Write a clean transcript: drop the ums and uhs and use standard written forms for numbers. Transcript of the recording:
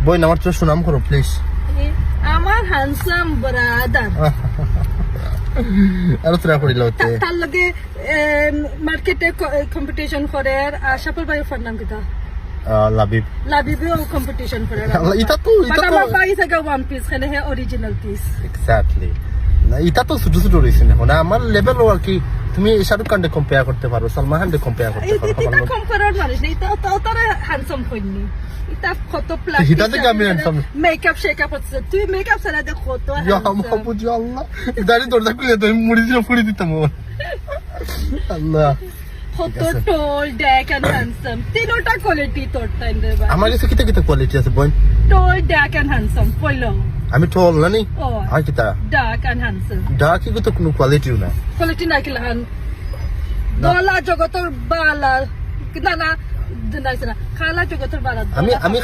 বই আমার তো সুনাম করো প্লিজ। আমার হ্যান্ডসাম ব্রাদার আর তোরা করিল হতে তার লগে মার্কেটে কম্পিটিশন করে আর আশাপুর ভাইয়ের ফোন নাম কিতা লাবিব লাবিবেও কম্পিটিশন করে এটা তো আমার ভাই থেকে ওয়ান পিস খানে হে অরিজিনাল পিস এক্স্যাক্টলি না এটা তো ছোট ছোট রয়েছে না না আমার লেভেল আর কি তুমি শাহরুখ খানকে কম্পেয়ার করতে পারো সালমান খানকে কম্পেয়ার করতে পারো এটা কম্পেয়ার মানুষ না এটা তো তারা হ্যান্ডসাম হইনি এটা কত প্লাস এটা থেকে আমি হ্যান্ডসাম মেকআপ শেকআপ হচ্ছে তুই মেকআপ ছাড়া দেখ কত ইয়া মাহবুব আল্লাহ দাঁড়ি দরজা খুলে তো মুড়ি দিয়ে ফুড়ি দিতাম আল্লাহ কত টোল ড্যাক এন্ড হ্যান্ডসাম তিনটা কোয়ালিটি তোর টাইম রে ভাই আমার কাছে কিতা কিতা কোয়ালিটি আছে বোন টোল ড্যাক এন্ড হ্যান্ডসাম কইলো আমি টল না নি ও আর কিতা ডার্ক এন্ড হ্যান্ডসাম ডাক কি তো কোনো কোয়ালিটিও না কোয়ালিটি না কি লাহান দলা জগতর বালা না না খালা জগতর বালা আমি